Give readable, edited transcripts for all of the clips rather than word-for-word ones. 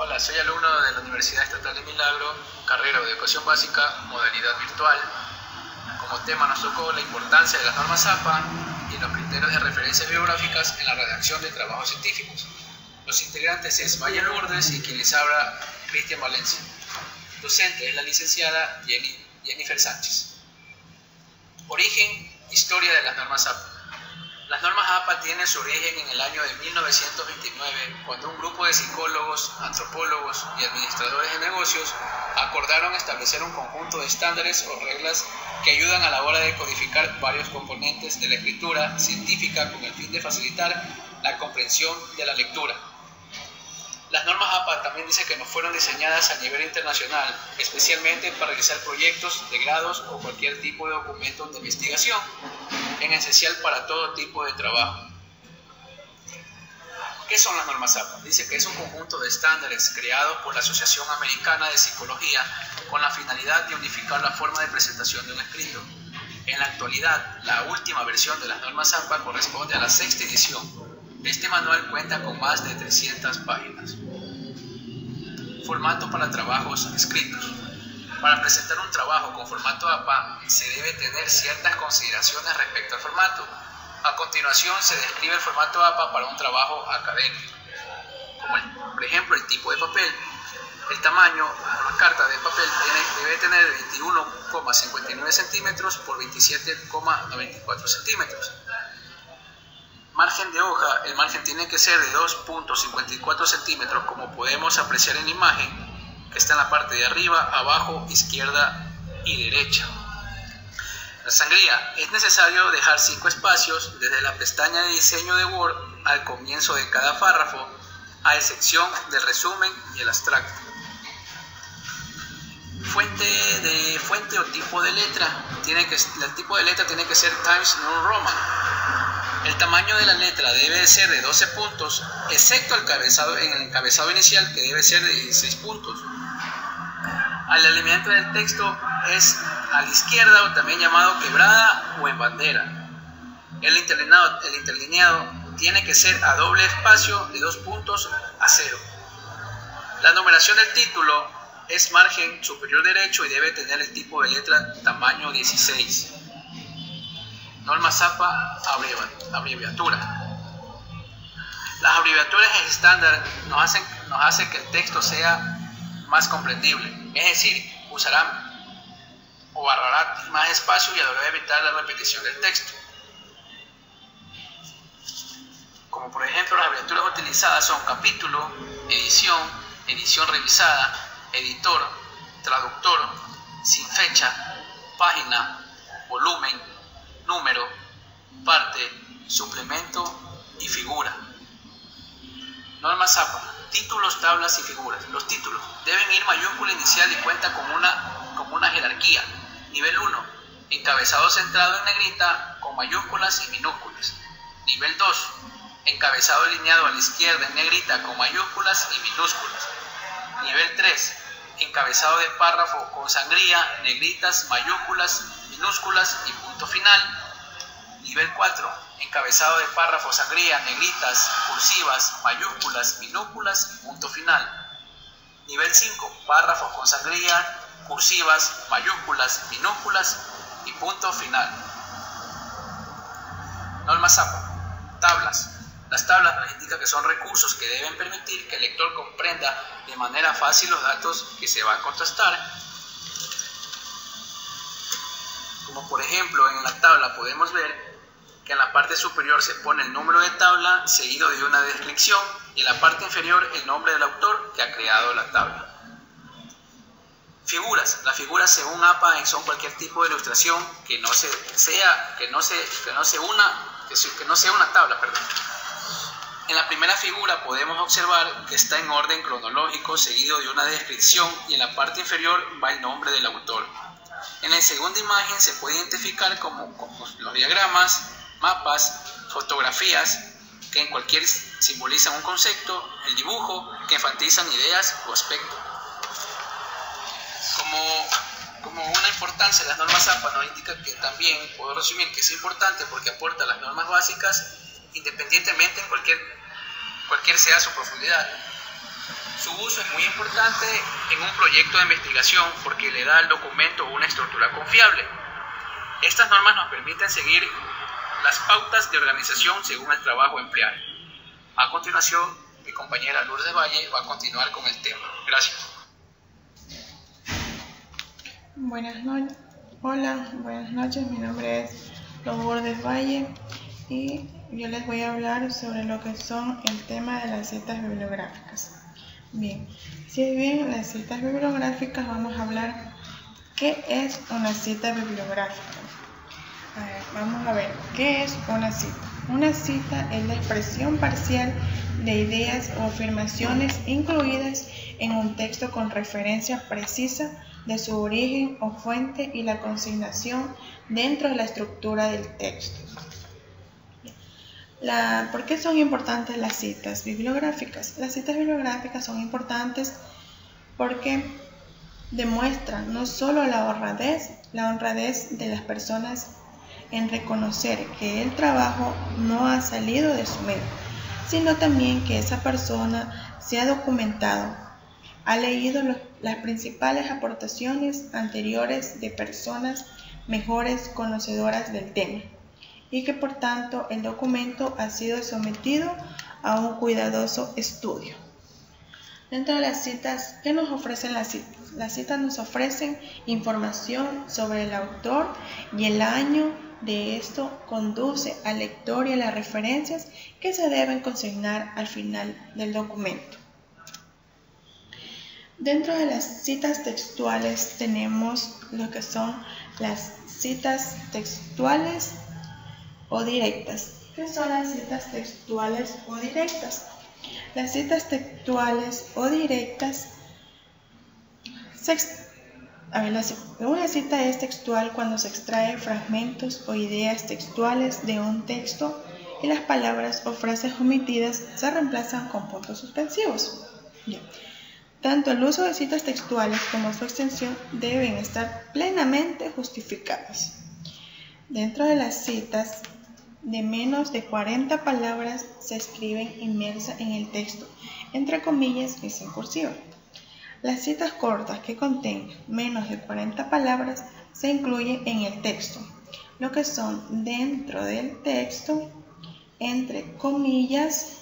Hola, soy alumno de la Universidad Estatal de Milagro, carrera de Educación Básica, modalidad virtual. Como tema nos tocó la importancia de las normas APA y los criterios de referencia bibliográficas en la redacción de trabajos científicos. Los integrantes es Maya Lourdes y quien les habla, Cristian Valencia. Docente es la licenciada Jennifer Sánchez. Origen, historia de las normas APA. Las normas APA tienen su origen en el año de 1929, cuando un grupo de psicólogos, antropólogos y administradores de negocios acordaron establecer un conjunto de estándares o reglas que ayudan a la hora de codificar varios componentes de la escritura científica con el fin de facilitar la comprensión de la lectura. Las normas APA también dice que no fueron diseñadas a nivel internacional, especialmente para realizar proyectos de grados o cualquier tipo de documento de investigación, en esencial para todo tipo de trabajo. ¿Qué son las normas APA? Dice que es un conjunto de estándares creados por la Asociación Americana de Psicología con la finalidad de unificar la forma de presentación de un escrito. En la actualidad, la última versión de las normas APA corresponde a la 6ª edición. Este manual cuenta con más de 300 páginas. Formato para trabajos escritos. Para presentar un trabajo con formato APA se debe tener ciertas consideraciones respecto al formato. A continuación se describe el formato APA para un trabajo académico, como por ejemplo el tipo de papel. El tamaño de la carta de papel debe tener 21,59 centímetros por 27,94 centímetros. Margen de hoja, el margen tiene que ser de 2,54 centímetros, como podemos apreciar en la imagen, que está en la parte de arriba, abajo, izquierda y derecha. La sangría, es necesario dejar 5 espacios desde la pestaña de diseño de Word al comienzo de cada párrafo, a excepción del resumen y el abstracto. Fuente o tipo de letra, el tipo de letra tiene que ser Times New Roman. El tamaño de la letra debe ser de 12 puntos, excepto en el encabezado inicial, que debe ser de 16 puntos. El alineamiento del texto es a la izquierda, o también llamado quebrada o en bandera. El interlineado tiene que ser a doble espacio de 2 puntos a 0. La numeración del título es margen superior derecho y debe tener el tipo de letra tamaño 16. Normas APA, abreviatura. Las abreviaturas estándar nos hacen que el texto sea más comprendible, es decir, usarán o barrarán más espacio y a la hora de evitar la repetición del texto. Como por ejemplo, las abreviaturas utilizadas son capítulo, edición revisada, editor, traductor, sin fecha, página, volumen, número, parte, suplemento y figura. Normas APA, títulos, tablas y figuras. Los títulos deben ir mayúscula inicial y cuenta con una jerarquía. Nivel 1, encabezado centrado en negrita con mayúsculas y minúsculas. Nivel 2, encabezado alineado a la izquierda en negrita con mayúsculas y minúsculas. Nivel 3, encabezado de párrafo con sangría, negritas, mayúsculas, minúsculas y punto final. Nivel 4, encabezado de párrafo, sangría, negritas, cursivas, mayúsculas, minúsculas y punto final. Nivel 5, párrafos con sangría, cursivas, mayúsculas, minúsculas y punto final. Normas APA. Tablas. Las tablas nos indican que son recursos que deben permitir que el lector comprenda de manera fácil los datos que se van a contrastar. Como por ejemplo, en la tabla podemos ver que en la parte superior se pone el número de tabla seguido de una descripción y en la parte inferior el nombre del autor que ha creado la tabla. Figuras. Las figuras según APA son cualquier tipo de ilustración que no sea una tabla. En la primera figura podemos observar que está en orden cronológico seguido de una descripción y en la parte inferior va el nombre del autor. En la segunda imagen se puede identificar como los diagramas, mapas, fotografías que en cualquier simbolizan un concepto, el dibujo que enfatizan ideas o aspectos. Como una importancia de las normas APA nos indica que también puedo resumir que es importante porque aporta las normas básicas independientemente en cualquier sea su profundidad. Su uso es muy importante en un proyecto de investigación porque le da al documento una estructura confiable. Estas normas nos permiten seguir las pautas de organización según el trabajo empleado. A continuación, mi compañera Lourdes Valle va a continuar con el tema. Gracias. Hola, buenas noches. Mi nombre es Lourdes Valle y yo les voy a hablar sobre lo que son el tema de las citas bibliográficas. Bien, si bien las citas bibliográficas, vamos a hablar qué es una cita bibliográfica. Vamos a ver, ¿qué es una cita? Una cita es la expresión parcial de ideas o afirmaciones incluidas en un texto con referencia precisa de su origen o fuente y la consignación dentro de la estructura del texto. ¿Por qué son importantes las citas bibliográficas? Las citas bibliográficas son importantes porque demuestran no solo la honradez de las personas en reconocer que el trabajo no ha salido de su mente, sino también que esa persona se ha documentado, ha leído las principales aportaciones anteriores de personas mejores conocedoras del tema y que por tanto el documento ha sido sometido a un cuidadoso estudio. Dentro de las citas, ¿qué nos ofrecen las citas? Las citas nos ofrecen información sobre el autor y el año de esto conduce al lector y a las referencias que se deben consignar al final del documento. Dentro de las citas textuales tenemos lo que son las citas textuales o directas. ¿Qué son las citas textuales o directas? Las citas textuales o directas una cita es textual cuando se extrae fragmentos o ideas textuales de un texto y las palabras o frases omitidas se reemplazan con puntos suspensivos. Bien. Tanto el uso de citas textuales como su extensión deben estar plenamente justificadas. Dentro de las citas de menos de 40 palabras se escriben inmersas en el texto, entre comillas y sin cursiva. Las citas cortas que contengan menos de 40 palabras se incluyen en el texto, lo que son dentro del texto, entre comillas,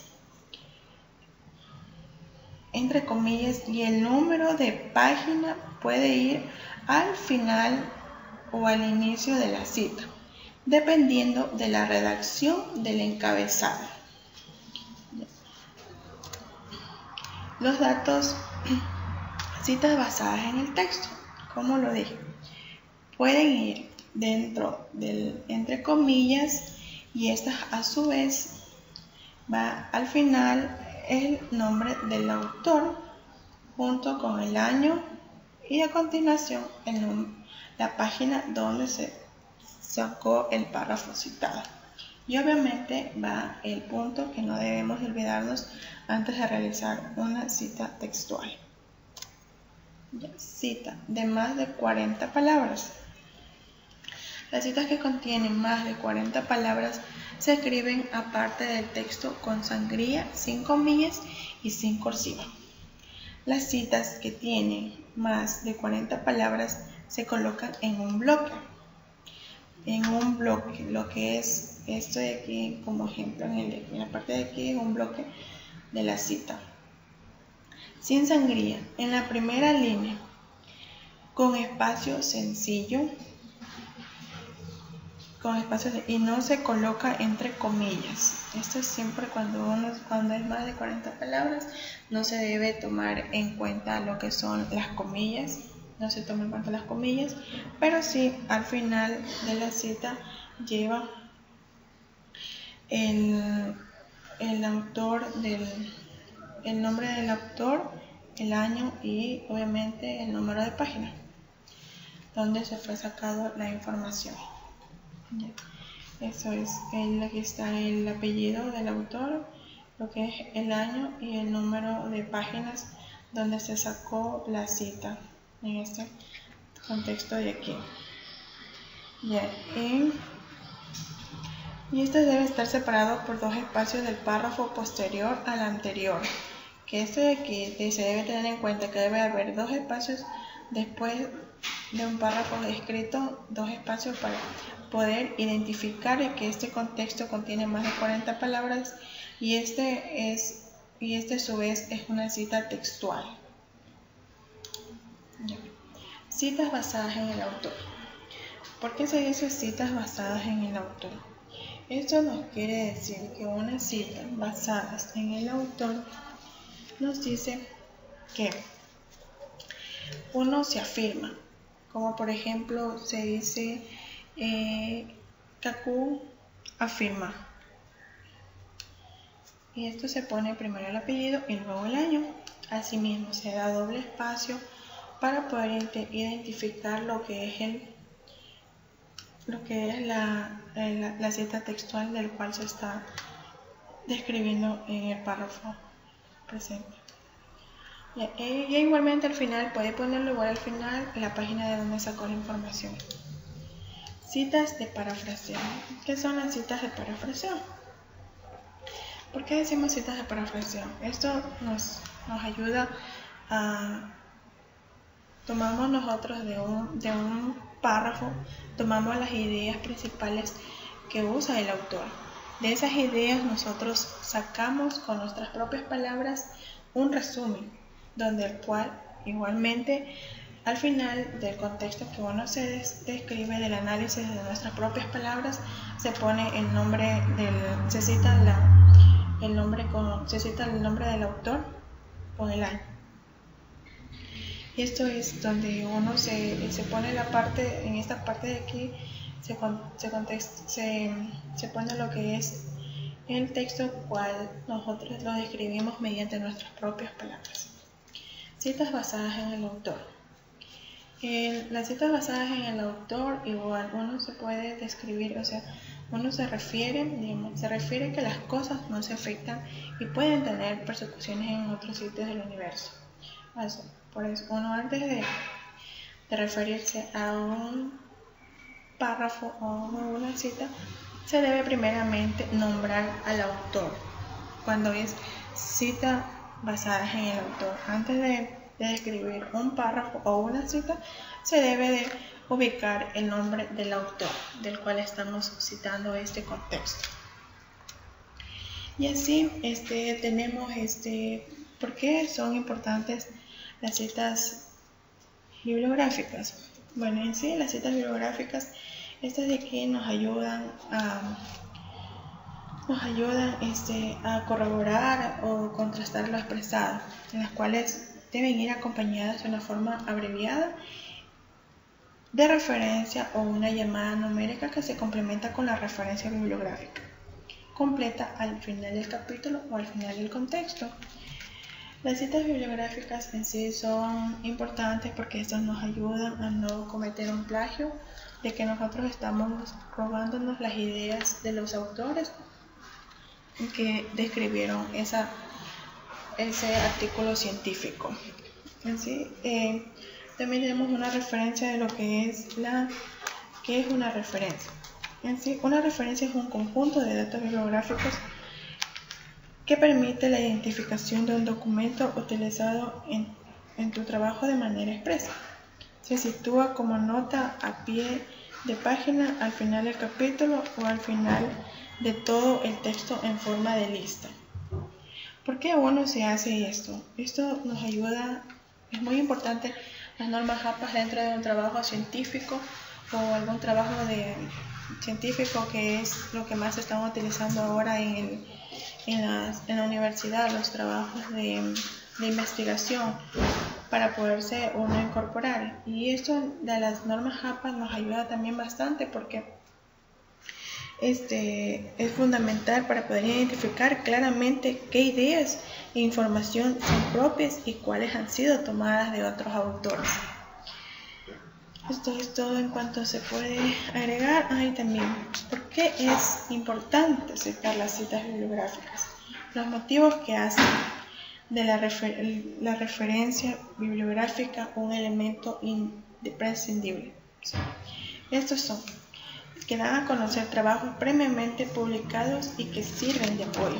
y el número de página puede ir al final o al inicio de la cita, dependiendo de la redacción del encabezado. Los datos, citas basadas en el texto, como lo dije, pueden ir dentro del entre comillas y estas a su vez va al final el nombre del autor junto con el año y a continuación la página donde se sacó el párrafo citado. Y obviamente va el punto que no debemos olvidarnos antes de realizar una cita textual. Cita de más de 40 palabras. Las citas que contienen más de 40 palabras se escriben aparte del texto con sangría, sin comillas y sin cursiva. Las citas que tienen más de 40 palabras se colocan en un bloque. Lo que es esto de aquí como ejemplo, en la parte de aquí es un bloque de la cita. Sin sangría, en la primera línea, con espacio sencillo, y no se coloca entre comillas. Esto es siempre cuando es más de 40 palabras, no se debe tomar en cuenta lo que son las comillas, no se toma en cuenta las comillas, pero sí al final de la cita lleva el nombre del autor, el año y obviamente el número de página donde se fue sacado la información. Eso es, aquí está el apellido del autor, lo que es el año y el número de páginas donde se sacó la cita en este contexto de aquí. Y este debe estar separado por dos espacios del párrafo posterior al anterior, que esto de aquí se debe tener en cuenta que debe haber 2 espacios después de un párrafo escrito, 2 espacios para poder identificar que este contexto contiene más de 40 palabras y este a su vez es una cita textual. Citas basadas en el autor. ¿Por qué se dice citas basadas en el autor? Esto nos quiere decir que una cita basada en el autor nos dice que uno se afirma, como por ejemplo se dice Kaku afirma, y esto se pone primero el apellido y luego el año. Asimismo se da doble espacio para poder identificar lo que es la cita textual del cual se está describiendo en el párrafo presente. Y igualmente al final, puede ponerlo igual al final la página de donde sacó la información. Citas de parafraseo. ¿Qué son las citas de parafraseo? ¿Por qué decimos citas de parafraseo? Esto nos ayuda a... Tomamos nosotros de un párrafo, tomamos las ideas principales que usa el autor. De esas ideas nosotros sacamos con nuestras propias palabras un resumen, donde el cual igualmente al final del contexto que uno se describe, del análisis de nuestras propias palabras, se pone el nombre se cita el nombre del autor con el año. Y esto es donde uno se pone en esta parte de aquí, se pone lo que es el texto cual nosotros lo describimos mediante nuestras propias palabras. Citas basadas en el autor. Las citas basadas en el autor, igual uno se puede describir, o sea, uno se refiere que las cosas no se afectan y pueden tener persecuciones en otros sitios del universo. Por eso, uno antes de referirse a un párrafo o a una cita, se debe primeramente nombrar al autor. Cuando es cita basada en el autor, antes de escribir un párrafo o una cita, se debe de ubicar el nombre del autor del cual estamos citando este contexto. Y así tenemos ¿por qué son importantes las citas bibliográficas? Bueno, en sí las citas bibliográficas, estas de aquí nos ayudan a corroborar o contrastar lo expresado, en las cuales deben ir acompañadas de una forma abreviada de referencia o una llamada numérica que se complementa con la referencia bibliográfica completa al final del capítulo o al final del contexto. Las citas bibliográficas en sí son importantes porque estas nos ayudan a no cometer un plagio, de que nosotros estamos robándonos las ideas de los autores que describieron ese artículo científico. En sí, también tenemos una referencia de lo que es una referencia. En sí, una referencia es un conjunto de datos bibliográficos que permite la identificación de un documento utilizado en tu trabajo de manera expresa. Se sitúa como nota a pie de página, al final del capítulo o al final de todo el texto en forma de lista. ¿Por qué uno se hace esto? Esto nos ayuda, es muy importante, las normas APA dentro de un trabajo científico o algún trabajo científico, que es lo que más están utilizando ahora en la universidad, los trabajos de investigación, para poderse uno incorporar. Y esto de las normas APA nos ayuda también bastante porque es fundamental para poder identificar claramente qué ideas e información son propias y cuáles han sido tomadas de otros autores. Esto es todo en cuanto se puede agregar. Y también, ¿por qué es importante citar las citas bibliográficas? Los motivos que hacen de la referencia bibliográfica un elemento imprescindible. Estos son: que dan a conocer trabajos previamente publicados y que sirven de apoyo.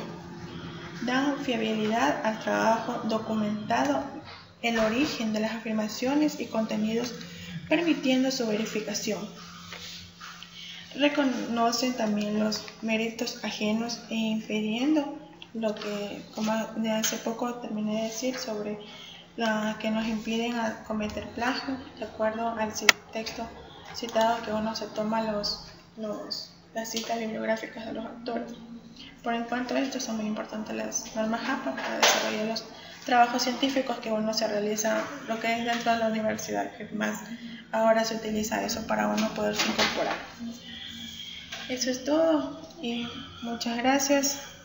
dan fiabilidad al trabajo documentado, el origen de las afirmaciones y contenidos, permitiendo su verificación. Reconocen también los méritos ajenos e impidiendo lo que, como de hace poco terminé de decir, sobre que nos impiden a cometer plagio, de acuerdo al texto citado, que uno se toma las citas bibliográficas de los autores. Por en cuanto a esto, son muy importantes las normas APA para desarrollar los trabajos científicos que uno se realiza, lo que es dentro de la universidad, que más ahora se utiliza eso para uno poderse incorporar. Eso es todo y muchas gracias.